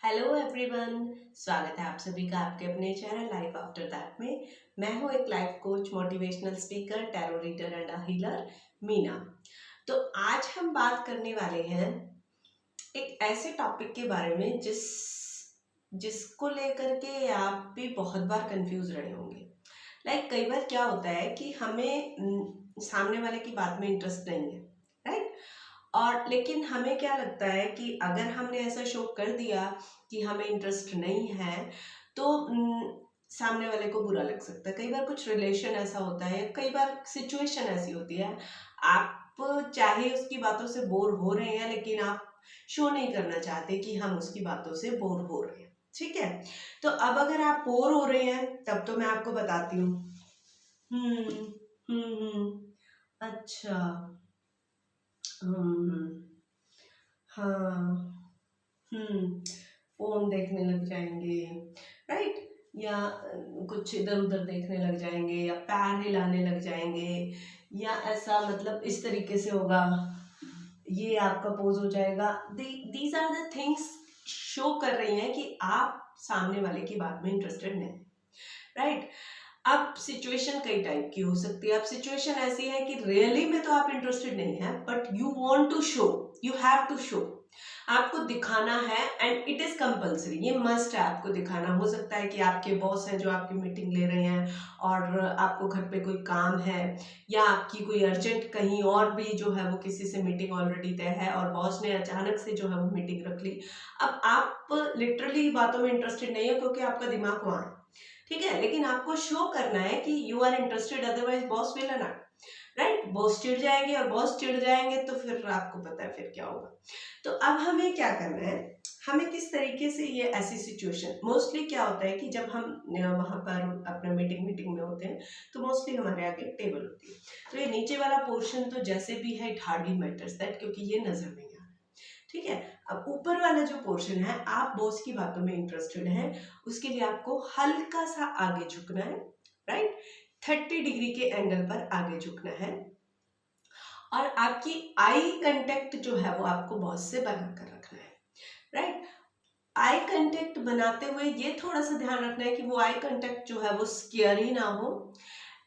Hello everyone, स्वागत है आप सभी का आपके अपने चैनल लाइफ आफ्टर दैट में। मैं हूँ एक life coach, motivational speaker, tarot reader and a healer, Meena. तो आज हम बात करने वाले हैं एक ऐसे टॉपिक के बारे में जिसको लेकर के आप भी बहुत बार कंफ्यूज रहे होंगे। कई बार क्या होता है कि हमें सामने वाले की बात में इंटरेस्ट नहीं है, राइट। और लेकिन हमें क्या लगता है कि अगर हमने ऐसा शो कर दिया कि हमें इंटरेस्ट नहीं है तो सामने वाले को बुरा लग सकता है। कई बार कुछ रिलेशन ऐसा होता है, कई बार सिचुएशन ऐसी होती है, आप चाहे उसकी बातों से बोर हो रहे हैं लेकिन आप शो नहीं करना चाहते कि हम उसकी बातों से बोर हो रहे हैं, ठीक है। तो अब अगर आप बोर हो रहे हैं तब तो मैं आपको बताती हूँ। अच्छा। हम्म। हाँ। हम्म। फोन देखने लग जाएंगे, राइट। या कुछ इधर उधर देखने लग जाएंगे, या पैर हिलाने लग जाएंगे, या ऐसा मतलब इस तरीके से होगा, ये आपका पोज हो जाएगा। These are the things show कर रही हैं कि आप सामने वाले की बात में इंटरेस्टेड नहीं, राइट। अब सिचुएशन कई टाइप की हो सकती है। अब सिचुएशन ऐसी है कि रियली में तो आप इंटरेस्टेड नहीं है, but you want to show, you have to show, आपको दिखाना है एंड इट इज कंपल्सरी, ये मस्ट है, आपको दिखाना। हो सकता है कि आपके बॉस हैं जो आपकी मीटिंग ले रहे हैं और आपको घर पे कोई काम है, या आपकी कोई अर्जेंट कहीं और भी जो है वो किसी से मीटिंग ऑलरेडी तय है और बॉस ने अचानक से जो है वो मीटिंग रख ली। अब आप लिटरली बातों में इंटरेस्टेड नहीं है क्योंकि आपका दिमाग वहां है, ठीक है। लेकिन आपको शो करना है कि you are interested, otherwise boss will not, right. Boss चिढ़ जाएंगे, और बॉस चिढ़ जाएंगे तो फिर आपको पता है फिर क्या होगा। तो अब हमें क्या करना है, हमें किस तरीके से ये ऐसी सिचुएशन, मोस्टली क्या होता है कि जब हम वहां पर अपना मीटिंग में होते हैं तो मोस्टली हमारे आगे टेबल होती है। तो ये नीचे वाला पोर्शन तो जैसे भी है इट हार्डली मैटर्स दैट, क्योंकि ये नजर नहीं आ रहा, ठीक है। अब ऊपर वाला जो पोर्शन है, आप बॉस की बातों में इंटरेस्टेड हैं, उसके लिए आपको हल्का सा आगे झुकना है, राइट। 30 डिग्री के एंगल पर आगे झुकना है, और आपकी आई कांटेक्ट जो है वो आपको बॉस से बनाकर रखना है, राइट। आई कांटेक्ट बनाते हुए ये थोड़ा सा ध्यान रखना है कि वो आई कांटेक्ट जो है वो स्केरी ना हो।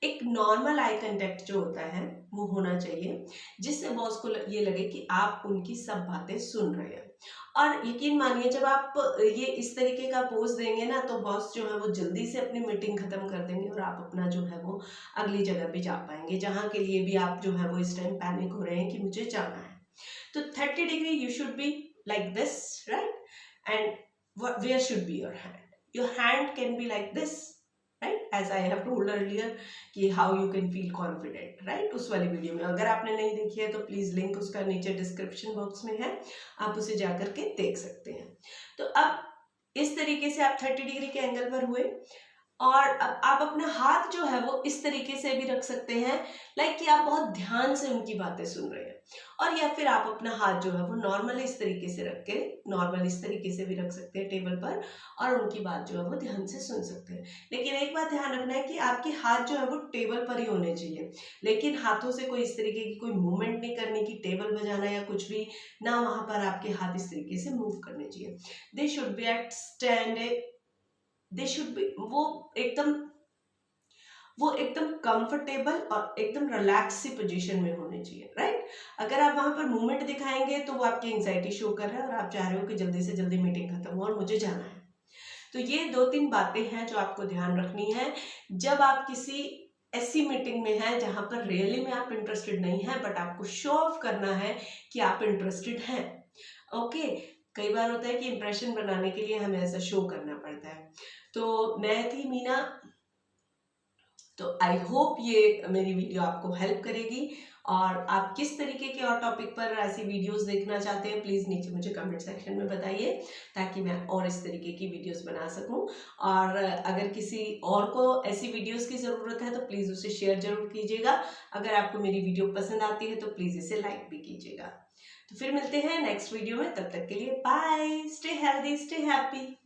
एक नॉर्मल आई कांटेक्ट जो होता है वो होना चाहिए, जिससे बॉस को ये लगे कि आप उनकी सब बातें सुन रहे हैं। और यकीन मानिए, जब आप ये इस तरीके का पोज देंगे ना तो बॉस जो है वो जल्दी से अपनी मीटिंग खत्म कर देंगे और आप अपना जो है वो अगली जगह पे जा पाएंगे, जहाँ के लिए भी आप जो है वो इस टाइम पैनिक हो रहे हैं कि मुझे जाना है। तो 30 degree you should be like this, right. And where should be your hand? Your hand can be like this, right? As I have told earlier कि how you can feel confident, right? उस वाली video में अगर आपने नहीं देखी है तो प्लीज लिंक उसका नीचे डिस्क्रिप्शन बॉक्स में है, आप उसे जाकर के देख सकते हैं। तो अब इस तरीके से आप 30 डिग्री के एंगल पर हुए, और अब आप अपना हाथ जो है वो इस तरीके से भी रख सकते हैं, लाइक कि आप बहुत ध्यान से उनकी बातें सुन रहे हैं। और या फिर आप अपना हाथ जो है वो नॉर्मल इस तरीके से रख के, नॉर्मल इस तरीके से भी रख सकते हैं टेबल पर, और उनकी बात जो है वो ध्यान से सुन सकते हैं। लेकिन एक बात ध्यान रखना है कि आपके हाथ जो है वो टेबल पर ही होने चाहिए, लेकिन हाथों से कोई इस तरीके की कोई मूवमेंट नहीं करनी कि टेबल बजाना या कुछ भी ना, वहां पर आपके हाथ इस तरीके से मूव करने चाहिए। They should be at stand, they should be, वो एकदम कंफर्टेबल और एकदम रिलैक्स सी पोजीशन में होने चाहिए, राइट। अगर आप वहां पर मूवमेंट दिखाएंगे तो वो आपकी एंजाइटी शो कर रहा है और आप चाह रहे हो कि जल्दी से जल्दी मीटिंग खत्म हो और मुझे जाना है। तो ये 2-3 बातें हैं जो आपको ध्यान रखनी है जब आप किसी ऐसी मीटिंग में हैं जहां पर रियली में आप इंटरेस्टेड नहीं है, बट आपको शो ऑफ करना है कि आप इंटरेस्टेड हैं। ओके। कई बार होता है कि इंप्रेशन बनाने के लिए हमें ऐसा शो करना पड़ता है। तो मैं थी मीना, तो आई होप ये मेरी वीडियो आपको हेल्प करेगी। और आप किस तरीके के और टॉपिक पर ऐसी वीडियोस देखना चाहते हैं प्लीज नीचे मुझे कमेंट सेक्शन में बताइए, ताकि मैं और इस तरीके की वीडियोस बना सकूं। और अगर किसी और को ऐसी वीडियोस की जरूरत है तो प्लीज उसे शेयर जरूर कीजिएगा। अगर आपको मेरी वीडियो पसंद आती है तो प्लीज इसे लाइक भी कीजिएगा। तो फिर मिलते हैं नेक्स्ट वीडियो में, तब तक के लिए bye, stay healthy, stay happy.